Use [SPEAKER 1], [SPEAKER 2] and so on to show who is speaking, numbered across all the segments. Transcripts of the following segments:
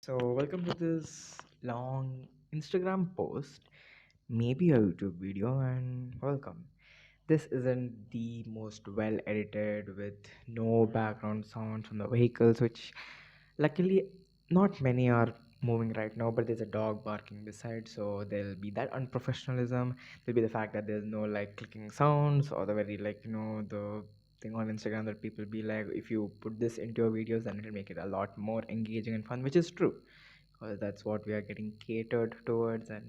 [SPEAKER 1] So, welcome to this long Instagram post, maybe a YouTube video, and welcome. This isn't the most well edited with no background sound from the vehicles, which luckily not many are moving right now, but there's a dog barking beside, so there'll be that unprofessionalism. There'll be the fact that there's no like clicking sounds or the very the thing on Instagram that people be like, if you put this into your videos, then it'll make it a lot more engaging and fun, which is true because that's what we are getting catered towards and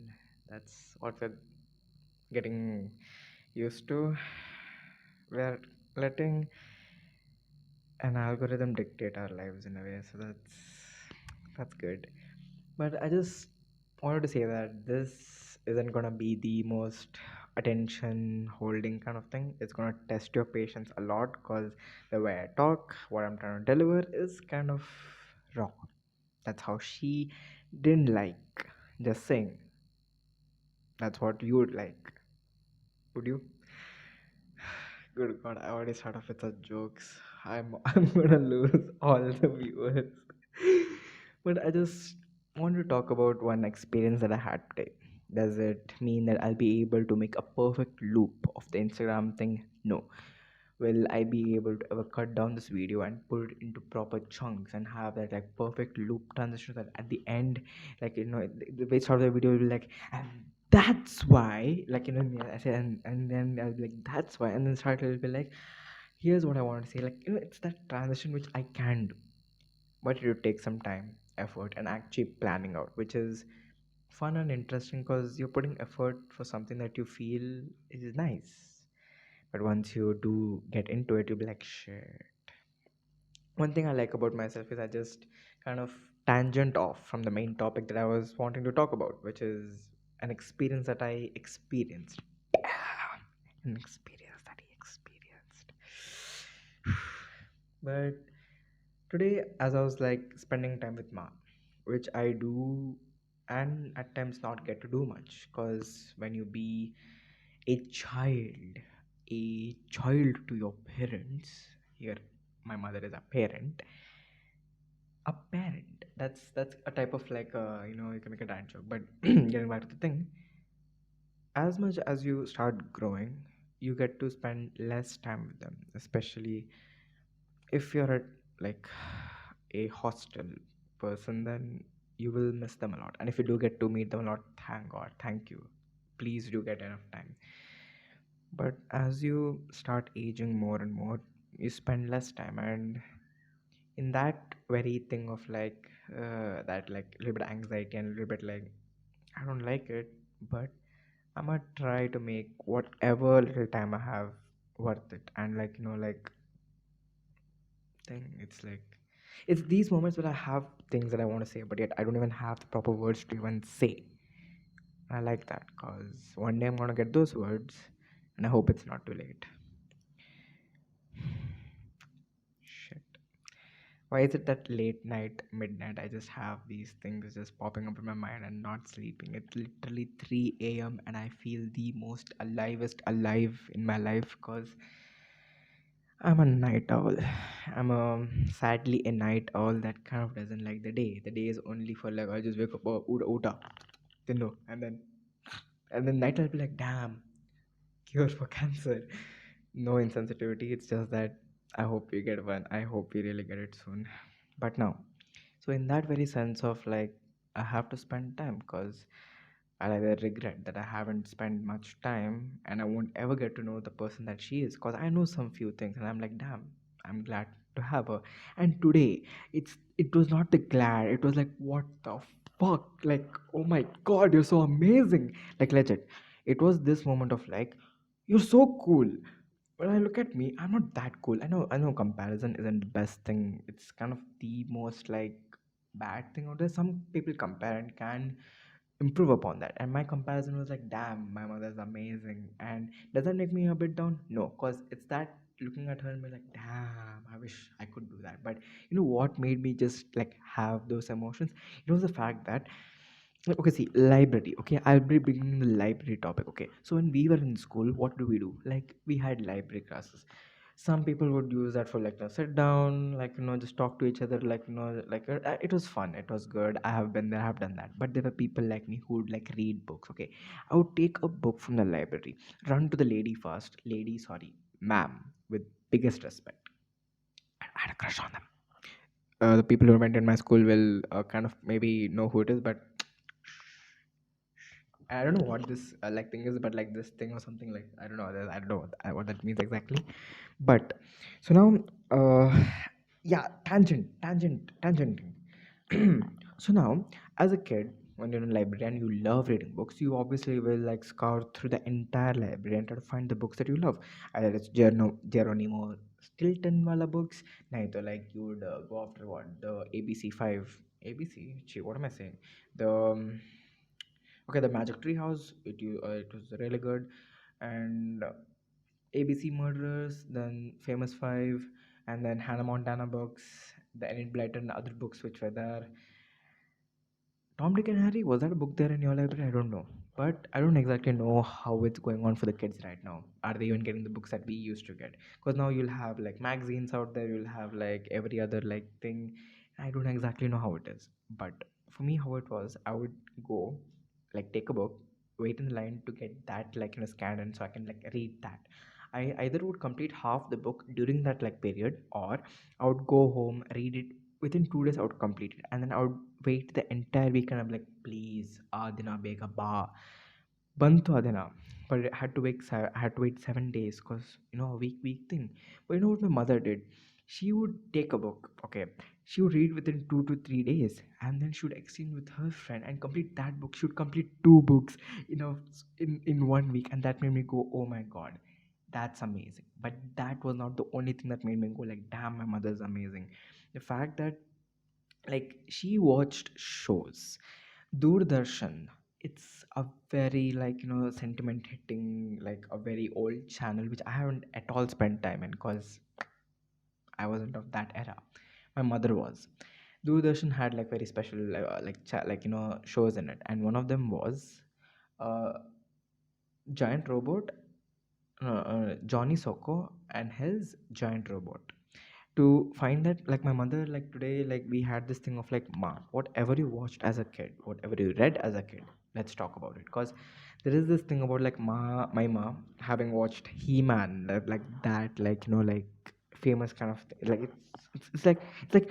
[SPEAKER 1] that's what we're getting used to. We're letting an algorithm dictate our lives in a way, so that's good. But I just wanted to say that this isn't gonna be the most attention holding kind of thing. It's gonna test your patience a lot because the way I talk, what I'm trying to deliver is kind of raw. That's how she didn't like. Just saying. That's what you would like. Would you? Good God, I already start off with such jokes. I'm gonna lose all the viewers. But I just want to talk about one experience that I had today. Does it mean that I'll be able to make a perfect loop of the Instagram thing? No. Will I be able to ever cut down this video and put it into proper chunks and have that like perfect loop transition that at the end, the way start of the video will be like, and that's why, yeah, I say, and then I'll be like, that's why, and then start will be like, here's what I want to say, it's that transition which I can do, but it would take some time, effort, and actually planning out, which is fun and interesting because you're putting effort for something that you feel is nice. But once you do get into it, you'll be like, shit. One thing I like about myself is I just kind of tangent off from the main topic that I was wanting to talk about, which is an experience that I experienced. An experience that I experienced. But today, as I was like spending time with Ma, which I do and at times not get to do much, because when you be a child, a child to your parents, here my mother is a parent, that's a type of you can make a dad joke, but getting back to the thing, as much as you start growing, you get to spend less time with them, especially if you're at like a hostel person, then you will miss them a lot, and if you do get to meet them a lot, thank God, thank you, please do get enough time. But as you start aging more and more, you spend less time, and in that very thing of that like a little bit of anxiety and a little bit like I don't like it, but I'm gonna try to make whatever little time I have worth it. And thing it's like it's these moments where I have things that I want to say, but yet I don't even have the proper words to even say. I like that because one day I'm gonna get those words, and I hope it's not too late. Shit. Why is it that late night, midnight, I just have these things just popping up in my mind and not sleeping? It's literally 3 a.m. and I feel the most alivest alive in my life because I'm a night owl. I'm sadly a night owl that kind of doesn't like the day. The day is only for like I just wake up, oh, uda, uda, then no, and then night I'll be like, damn, cure for cancer. No insensitivity. It's just that I hope we get one. I hope we really get it soon. But now, so in that very sense of like, I have to spend time because I'll either regret that I haven't spent much time and I won't ever get to know the person that she is because I know some few things and I'm like, damn, I'm glad to have her. And today, it was not the glad. It was like, what the fuck? Like, oh my god, you're so amazing. Like legit. It was this moment of like, you're so cool. When I look at me, I'm not that cool. I know comparison isn't the best thing. It's kind of the most like bad thing out there. Some people compare and can improve upon that. And my comparison was like, damn, my mother's amazing. And does that make me a bit down? No, because it's that looking at her and be like, damn, I wish I could do that. But you know what made me just like have those emotions? It was the fact that okay, see, library. Okay, I'll be bringing the library topic. Okay, so when we were in school, what do? Like, we had library classes. Some people would use that for like sit down, like just talk to each other, like like it was fun, it was good. I have been there, I have done that. But there were people like me who would like read books. Okay, I would take a book from the library, run to the lady first, lady, sorry, ma'am, with biggest respect, and I had a crush on them. The people who went in my school will kind of maybe know who it is, but I don't know what this like thing is, but like this thing or something, like I don't know. I don't know what that means exactly. But so now, yeah, tangenting. So now, as a kid, when you're in a library and you love reading books, you obviously will like scour through the entire library and try to find the books that you love. Either it's Geronimo Stilton wala books, neither like you would go after what the ABC five ABC. Gee, what am I saying? The okay, the Magic Tree House. It was really good, and ABC Murderers, then Famous Five, and then Hannah Montana books, the Enid Blyton other books which were there. Tom, Dick, and Harry, was that a book there in your library? I don't know. But I don't exactly know how it's going on for the kids right now. Are they even getting the books that we used to get? Because now you'll have like magazines out there, you'll have like every other like thing. I don't exactly know how it is. But for me, how it was, I would go, like take a book, wait in the line to get that like scanned and so I can like read that. I either would complete half the book during that like period, or I would go home, read it within 2 days. I would complete it, and then I would wait the entire week, and I'm like, please, Adina Bega Ba. Bantu Adina. But I had to wait 7 days because a week thing. But you know what my mother did? She would take a book, okay. She would read within 2 to 3 days, and then she would exchange with her friend and complete that book. She would complete two books, in 1 week, and that made me go, oh my god, that's amazing. But that was not the only thing that made me go like, damn, my mother's amazing. The fact that like she watched shows, Doordarshan. It's a very like sentiment hitting, like a very old channel which I haven't at all spent time in because I wasn't of that era. My mother was. Doordarshan had like very special like shows in it, and one of them was uh, giant robot, Johnny Sokko and his giant robot. To find that, like my mother, like today, like we had this thing of like, ma, whatever you watched as a kid, whatever you read as a kid, let's talk about it. Because there is this thing about like my mom having watched He-Man, like that, like like famous kind of thing. Like it's like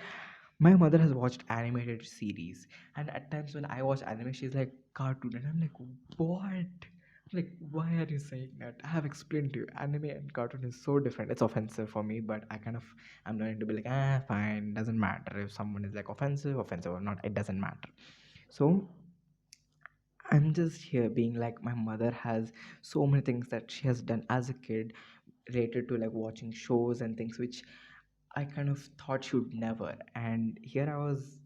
[SPEAKER 1] my mother has watched animated series, and at times when I watch anime, she's like cartoon, and I'm like, what? Like, why are you saying that? I have explained to you, anime and cartoon is so different. It's offensive for me, but I'm learning to be like, fine, doesn't matter if someone is like offensive or not, it doesn't matter. So I'm just here being like, my mother has so many things that she has done as a kid related to like watching shows and things which I kind of thought she would never. And here I was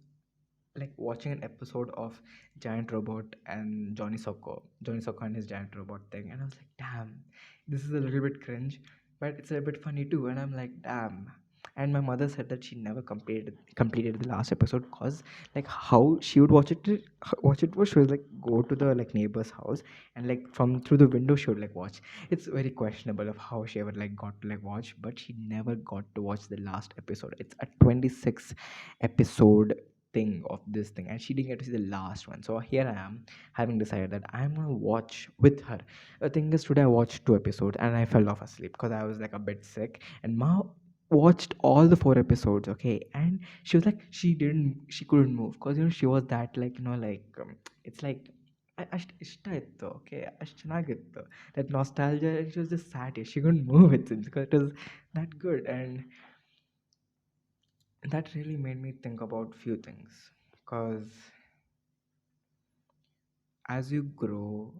[SPEAKER 1] like watching an episode of Giant Robot and Johnny Sokko and his Giant Robot thing, and I was like, damn, this is a little bit cringe, but it's a bit funny too. And I'm like, damn. And my mother said that she never completed the last episode because like how she would watch it was she was like go to the like neighbor's house and like from through the window she would like watch. It's very questionable of how she ever like got to like watch, but she never got to watch the last episode. It's a 26 episode thing of this thing, and she didn't get to see the last one. So here I am having decided that I'm gonna watch with her. The thing is, today I watched 2 episodes and I fell off asleep because I was like a bit sick, and Ma watched all the 4 episodes, okay. And she was like, she couldn't move because she was that like like it's like ಅಷ್ಟು ಇಷ್ಟ ಇತ್ತು okay ಅಷ್ಟು ಚೆನ್ನಾಗಿತ್ತು that nostalgia, and she was just sat here, she couldn't move it since because it was that good. And that really made me think about few things because as you grow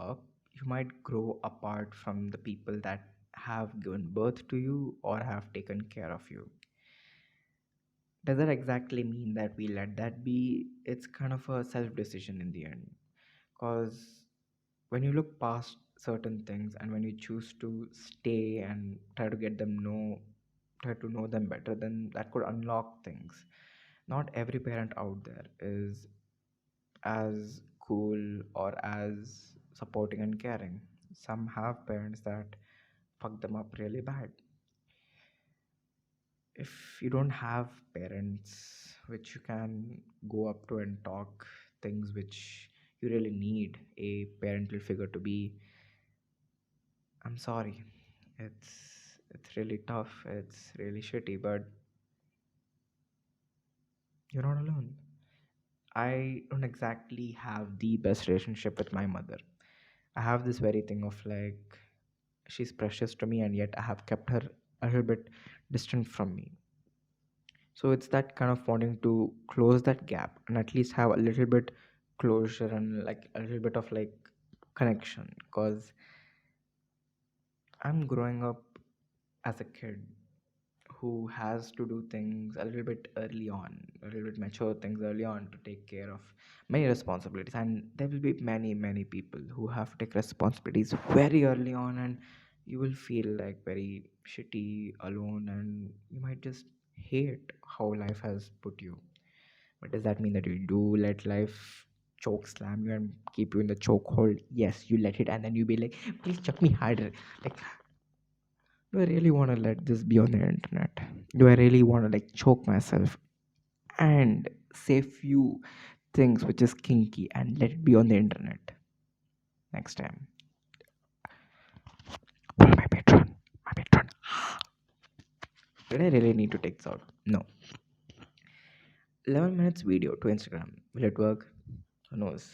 [SPEAKER 1] up, you might grow apart from the people that have given birth to you or have taken care of you. Does that exactly mean that we let that be? It's kind of a self decision in the end. Because when you look past certain things and when you choose to stay and try to know them better, then that could unlock things. Not every parent out there is as cool or as supporting and caring. Some have parents that fuck them up really bad. if you don't have parents which you can go up to and talk things which you really need a parental figure to be, I'm sorry. It's really tough. It's really shitty, but you're not alone. I don't exactly have the best relationship with my mother. I have this very thing of like she's precious to me and yet I have kept her a little bit distant from me. So it's that kind of wanting to close that gap and at least have a little bit closure and like a little bit of like connection because I'm growing up as a kid who has to do things a little bit early on, a little bit mature things early on to take care of many responsibilities. And there will be many, many people who have to take responsibilities very early on, and you will feel like very shitty, alone, and you might just hate how life has put you. But does that mean that you do let life choke slam you and keep you in the chokehold? Yes, you let it, and then you be like, please chuck me harder. Like, do I really want to let this be on the internet? Do I really want to like choke myself and say few things which is kinky and let it be on the internet next time? Well, my patron. Did I really need to take this out? No. 11 minutes video to Instagram. Will it work? Who knows?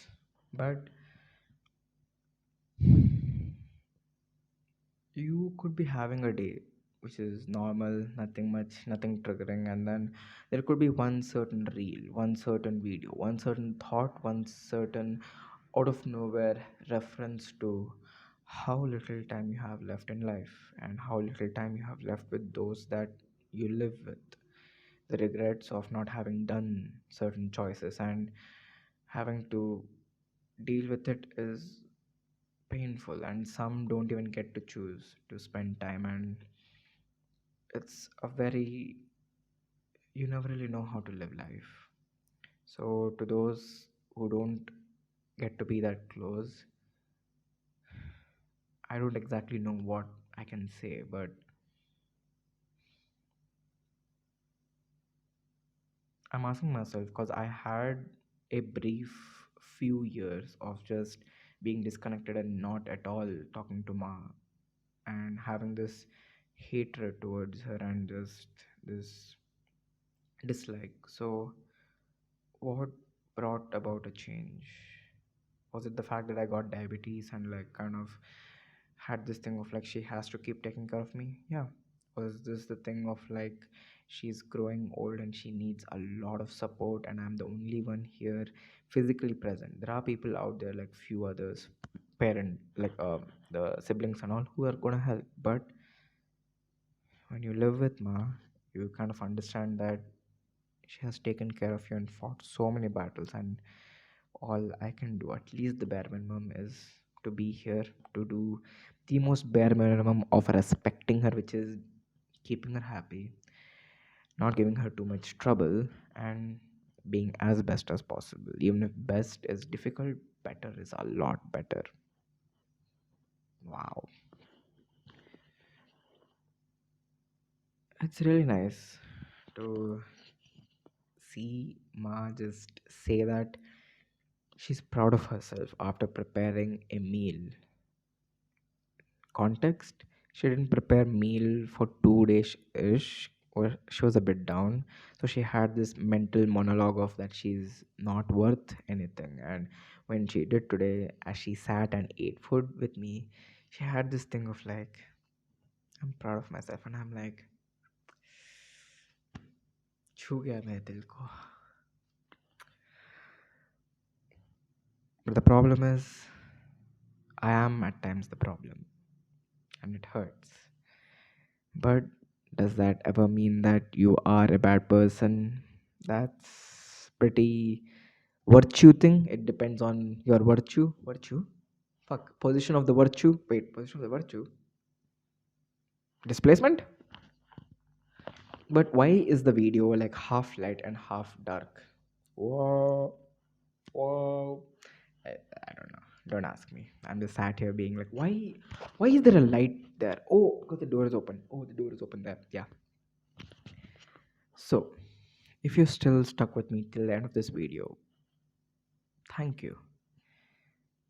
[SPEAKER 1] But you could be having a day which is normal, nothing much, nothing triggering, and then there could be one certain reel, one certain video, one certain thought, one certain out of nowhere reference to how little time you have left in life and how little time you have left with those that you live with. The regrets of not having done certain choices and having to deal with it is painful, and some don't even get to choose to spend time, and it's a very, you never really know how to live life. So to those who don't get to be that close, I don't exactly know what I can say, but I'm asking myself because I had a brief few years of just being disconnected and not at all talking to Ma and having this hatred towards her and just this dislike. So, what brought about a change? Was it the fact that I got diabetes and like kind of had this thing of like she has to keep taking care of me? Yeah. Was this the thing of like she's growing old and she needs a lot of support and I'm the only one here physically present? There are people out there like few others, parent like the siblings and all who are gonna help, but when you live with Ma, you kind of understand that she has taken care of you and fought so many battles, and all I can do, at least the bare minimum, is to be here to do the most bare minimum of respecting her, which is keeping her happy, not giving her too much trouble, and being as best as possible. Even if best is difficult, better is a lot better. Wow. It's really nice to see Ma just say that she's proud of herself after preparing a meal. Context, she didn't prepare meal for 2 days ish, or she was a bit down. So she had this mental monologue of that she's not worth anything. And when she did today, as she sat and ate food with me, she had this thing of like, I'm proud of myself. And I'm like, छू गया मेरे दिल को. But the problem is, I am at times the problem, and it hurts. But does that ever mean that you are a bad person? That's pretty virtue thing. It depends on your virtue. Virtue? Fuck. Position of the virtue. Wait, position of the virtue. Displacement? But why is the video like half light and half dark? Whoa. Whoa. I don't know. Don't ask me. I'm just sat here being like, why is there a light there? Oh, because the door is open. Oh, the door is open there. Yeah. So, if you're still stuck with me till the end of this video, thank you.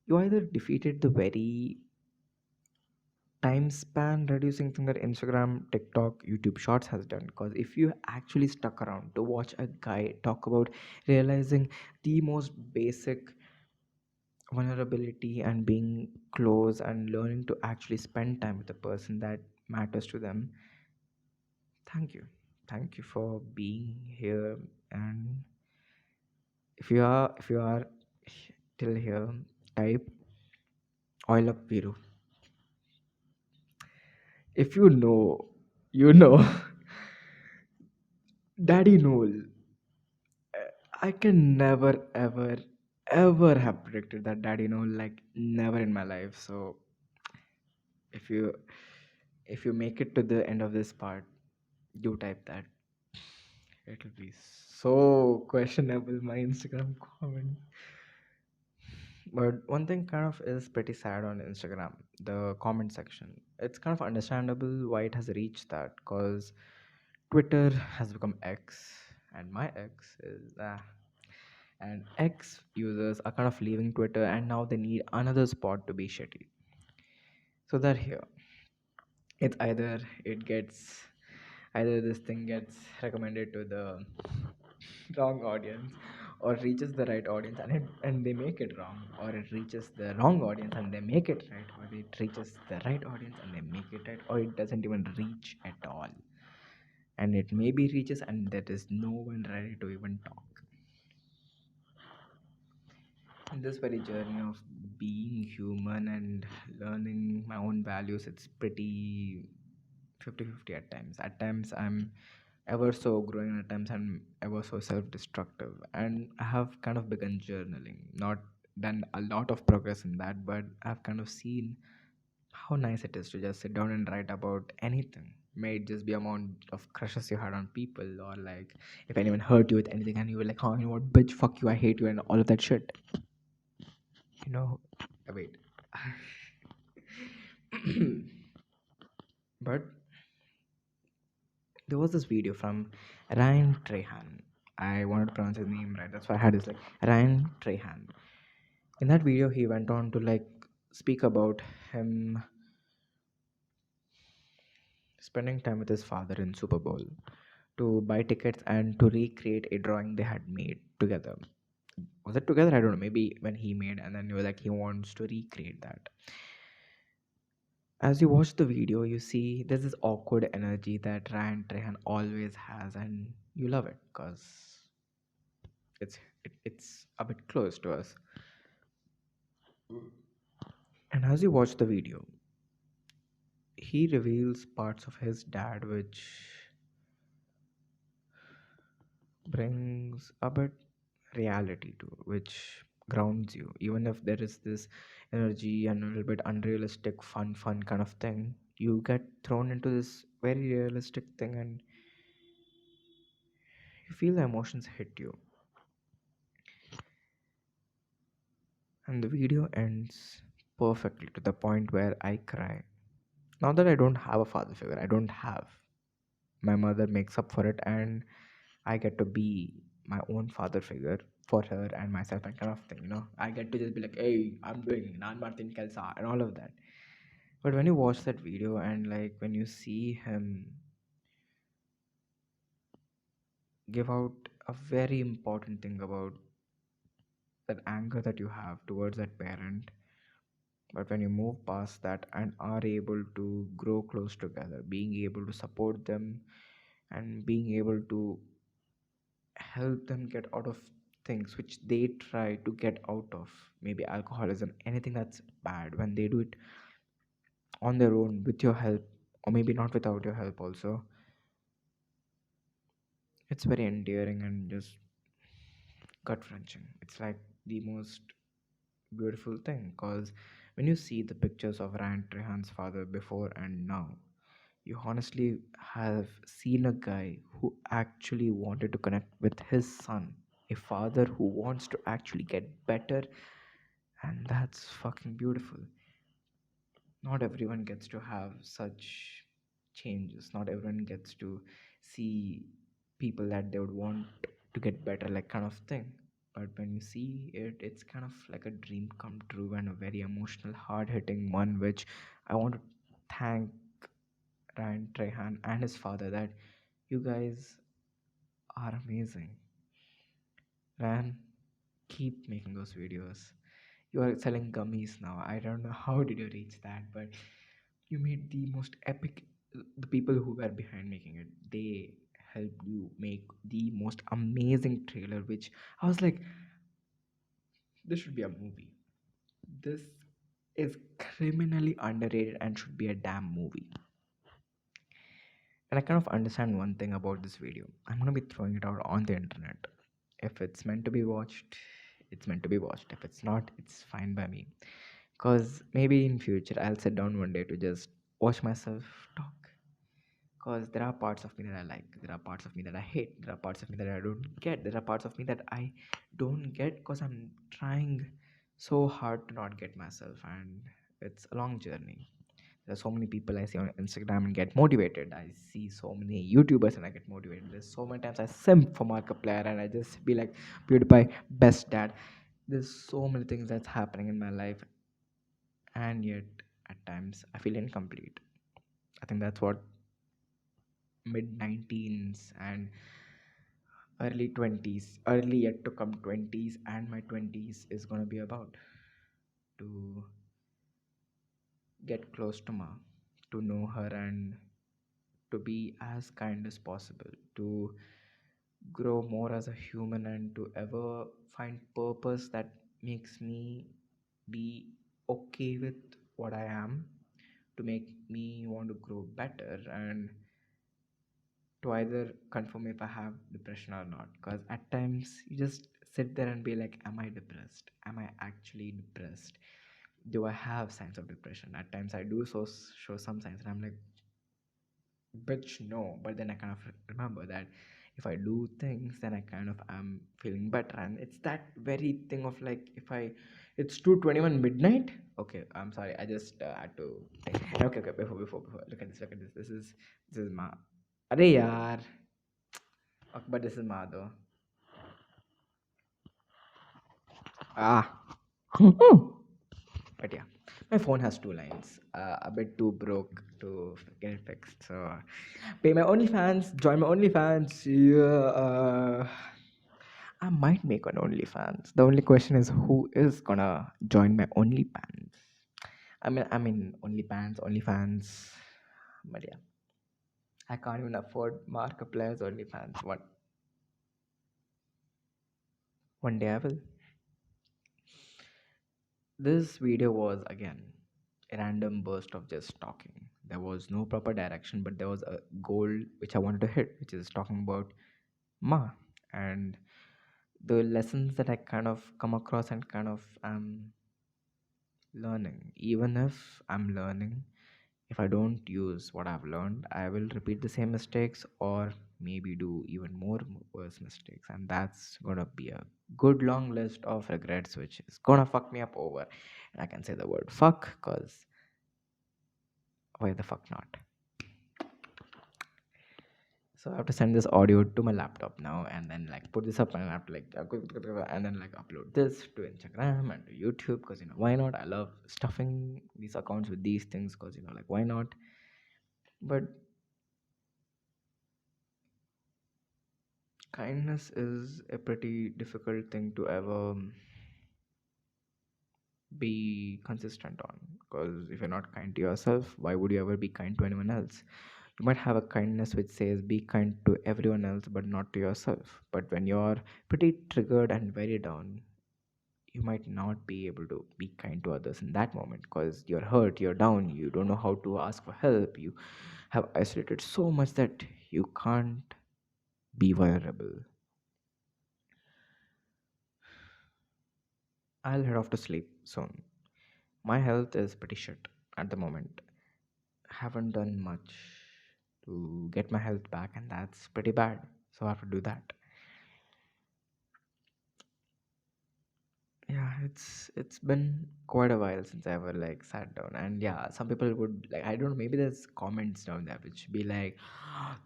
[SPEAKER 1] You either defeated the very time span reducing thing that Instagram, TikTok, YouTube Shorts has done. Because if you actually stuck around to watch a guy talk about realizing the most basic vulnerability and being close and learning to actually spend time with the person that matters to them, thank you. Thank you for being here. And if you are till here, type oil up Viru. If you know, you know. Daddy Noel. I can never, ever, ever have predicted that Daddy Noel, like never in my life. So if you if you make it to the end of this part, do type that. It'll be so questionable my Instagram comment. But one thing kind of is pretty sad on Instagram, the comment section. It's kind of understandable why it has reached that, because Twitter has become X, and my X is and X users are kind of leaving Twitter, and now they need another spot to be shitty. So they're here. It's either this thing gets recommended to the wrong audience, or reaches the right audience and they make it wrong, or it reaches the wrong audience and they make it right, or it reaches the right audience and they make it right, or it doesn't even reach at all, and it maybe reaches and there is no one ready to even talk. In this very journey of being human and learning my own values, it's pretty 50-50 at times. At times I'm ever so growing, at times I'm ever so self-destructive, and I have kind of begun journaling. Not done a lot of progress in that, but I've kind of seen how nice it is to just sit down and write about anything. May it just be amount of crushes you had on people, or like if anyone hurt you with anything and you were like, oh, you know what, bitch, fuck you, I hate you, and all of that shit. You know, wait. But there was this video from Ryan Trahan. I wanted to pronounce his name right. That's why I had his like Ryan Trahan. In that video, he went on to like speak about him spending time with his father in Super Bowl to buy tickets and to recreate a drawing they had made together. Was it together? I don't know. Maybe when he made, and then he was like he wants to recreate that. As you watch the video, you see there's this awkward energy that Ryan Trahan always has, and you love it because it's a bit close to us. And as you watch the video, he reveals parts of his dad which brings a bit reality to, which grounds you, even if there is this energy and a little bit unrealistic fun kind of thing. You get thrown into this very realistic thing, and you feel the emotions hit you. And the video ends perfectly to the point where I cry. Now that I don't have a father figure, I don't have. My mother makes up for it, and I get to be my own father figure for her and myself, and kind of thing. I get to just be like, hey, I'm doing Nan Martin Kelsa and all of that. But when you watch that video and like when you see him give out a very important thing about that anger that you have towards that parent, but when you move past that and are able to grow close together, being able to support them and being able to help them get out of things which they try to get out of, maybe alcoholism, anything that's bad, when they do it on their own with your help, or maybe not without your help also, it's very endearing and just gut wrenching. It's like the most beautiful thing, because when you see the pictures of Ryan Trehan's father before and now, you honestly have seen a guy who actually wanted to connect with his son, a father who wants to actually get better, and that's fucking beautiful. Not everyone gets to have such changes, not everyone gets to see people that they would want to get better, like kind of thing. But when you see it, it's kind of like a dream come true and a very emotional, hard hitting one, which I want to thank Ryan Trehan and his father that you guys are amazing. Ryan, keep making those videos. You are selling gummies now. I don't know how did you reach that, but you made the most epic. The people who were behind making it, they helped you make the most amazing trailer, which I was like, this should be a movie. This is criminally underrated and should be a damn movie. And I kind of understand one thing about this video. I'm gonna be throwing it out on the internet. If it's meant to be watched, it's meant to be watched. If it's not, it's fine by me. Cause maybe in future I'll sit down one day to just watch myself talk. Cause there are parts of me that I like, there are parts of me that I hate, there are parts of me that I don't get, there are parts of me that I don't get because I'm trying so hard to not get myself, and it's a long journey. There's so many people I see on Instagram and get motivated. I see so many YouTubers and I get motivated. There's so many times I simp for Markiplier and I just be like, PewDiePie, best dad. There's so many things that's happening in my life, and yet at times I feel incomplete. I think that's what mid 19s and early 20s, early yet to come 20s, and my 20s is going to be about to get close to Ma, to know her, and to be as kind as possible, to grow more as a human, and to ever find purpose that makes me be okay with what I am, to make me want to grow better, and to either confirm if I have depression or not. Because at times you just sit there and be like, am I depressed? Am I actually depressed? Do I have signs of depression? At times I do show some signs, and I'm like, bitch, no. But then I kind of remember that if I do things, then I kind of am feeling better. And it's that very thing of like, if I, it's 2:21 midnight. Okay, I'm sorry. I just had to think. Okay, okay. Before. Look at this. Look at this. This is Ma. Arey yaar. Okay, but this is Ma though. Ah. But yeah, my phone has two lines. A bit too broke to get it fixed. So pay my OnlyFans, join my OnlyFans. Yeah, I might make an OnlyFans. The only question is who is gonna join my OnlyFans. I mean OnlyFans. But yeah, I can't even afford Markiplier's OnlyFans. One day I will. This video was again a random burst of just talking. There was no proper direction, but there was a goal which I wanted to hit, which is talking about Ma, and the lessons that I kind of come across and kind of am learning. Even if I'm learning, if I don't use what I've learned, I will repeat the same mistakes or maybe do even more worse mistakes. And that's gonna be a good long list of regrets, which is gonna fuck me up over. And I can say the word fuck because why the fuck not? So I have to send this audio to my laptop now and then like put this up and I have to like and then like upload this to Instagram and to YouTube because why not? I love stuffing these accounts with these things because like why not? But kindness is a pretty difficult thing to ever be consistent on, because if you're not kind to yourself, why would you ever be kind to anyone else? You might have a kindness which says be kind to everyone else but not to yourself, but when you're pretty triggered and very down, you might not be able to be kind to others in that moment because you're hurt, you're down, you don't know how to ask for help, you have isolated so much that you can't be vulnerable. I'll head off to sleep soon. My health is pretty shit at the moment. Haven't done much to get my health back, and that's pretty bad. So I have to do that. Yeah, It's been quite a while since I ever like sat down, and yeah, some people would like, I don't know, maybe there's comments down there which be like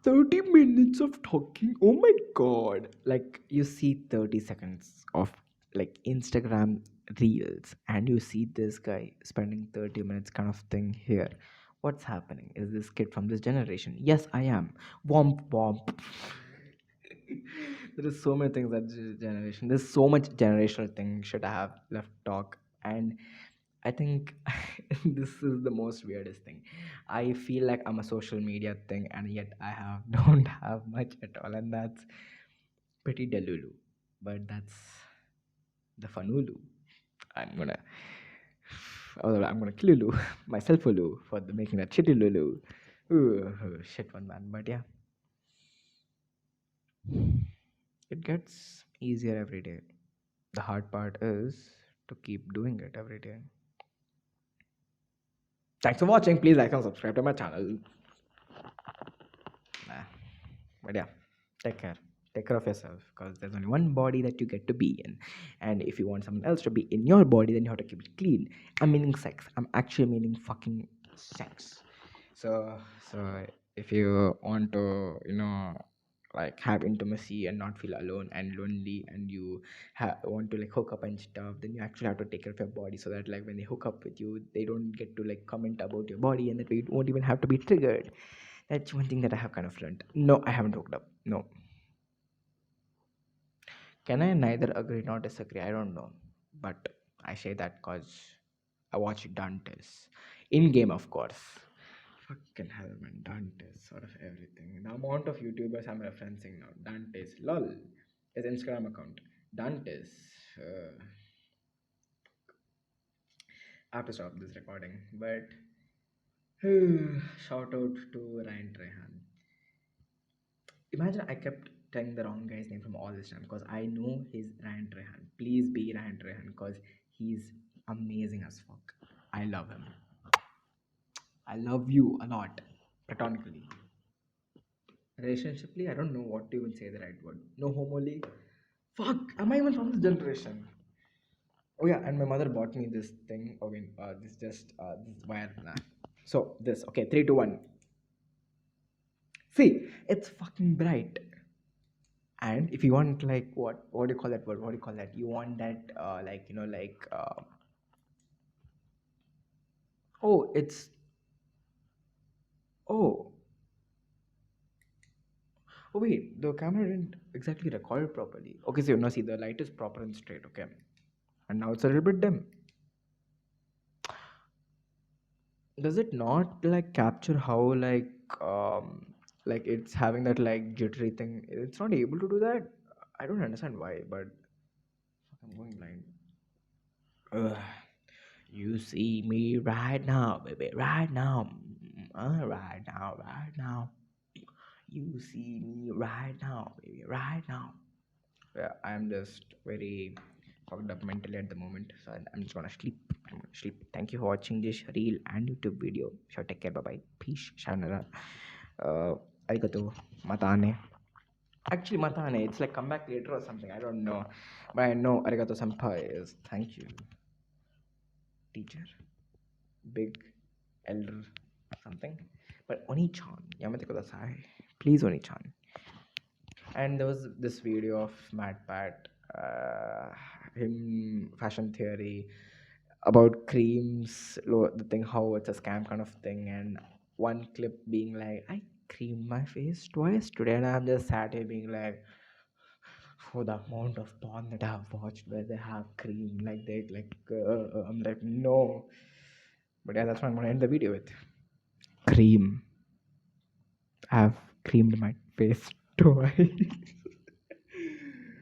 [SPEAKER 1] 30 minutes of talking. Oh my god! Like you see 30 seconds of like Instagram reels, and you see this guy spending 30 minutes kind of thing here. What's happening? Is this kid from this generation? Yes, I am. Womp womp. There is so many things that generation, there's so much generational thing should I have left talk. And I think this is the most weirdest thing. I feel like I'm a social media thing, and yet I have don't have much at all, and that's pretty delulu. But that's the funulu. I'm gonna I'm gonna kill Lulu myself Lulu for making that shitty Lulu. Ooh, shit one, man. But yeah, it gets easier every day. The hard part is to keep doing it every day. Thanks for watching. Please like and subscribe to my channel. Nah. But yeah, take care. Take care of yourself, because there's only one body that you get to be in. And if you want someone else to be in your body, then you have to keep it clean. I'm meaning sex. I'm actually meaning fucking sex. So if you want to, like have intimacy and not feel alone and lonely, and you want to like hook up and stuff, then you actually have to take care of your body, so that like when they hook up with you, they don't get to like comment about your body, and that way you won't even have to be triggered. That's one thing that I have kind of learned. No, I haven't hooked up. No. Can I neither agree nor disagree? I don't know. But I say that because I watch Dante's. In game, of course. Fucking hell, man. Dante's, sort of everything. The amount of YouTubers I'm referencing now. Dante's. LOL. His Instagram account. Dante's. I have to stop this recording. But shout out to Ryan Trehan. Imagine I kept telling the wrong guy's name from all this time, because I know he's Ryan Trehan. Please be Ryan Trehan, because he's amazing as fuck. I love him. I love you a lot, platonically. Relationshiply, I don't know what to even say the right word. No homoli. Fuck, am I even from this generation? Oh yeah, and my mother bought me this thing. Okay, this just this wire. Nah. So this, okay, three, two, one. See, it's fucking bright. And if you want like what do you call that word? What do you call that? You want that like oh, it's oh oh wait, the camera didn't exactly record it properly. Okay, so now see, the light is proper and straight. Okay, and now it's a little bit dim. Does it not like capture how like it's having that like jittery thing? It's not able to do that. I don't understand why, but I'm going blind. Ugh. You see me right now, baby, right now. Right now, right now. You see me right now, baby, right now. Yeah, I'm just very fucked up mentally at the moment, so I'm just gonna sleep. I'm gonna sleep. Thank you for watching this reel and YouTube video. Sure, take care. Bye bye. Peace. Sayonara. Arigato. Matane. Actually, matane. It's like come back later or something. I don't know, but I know arigato senpai is thank you, teacher. Big elder something. But Oni-chan, yamete kudasai. Please, Oni-chan. And there was this video of matpat, him fashion theory about creams, the thing how it's a scam kind of thing, and one clip being like, I creamed my face twice today, and I'm just sat here being like, for the amount of porn that I've watched where they have cream, like they like, I'm like, no. But yeah, that's what I'm gonna end the video with. Cream. I've creamed my face twice.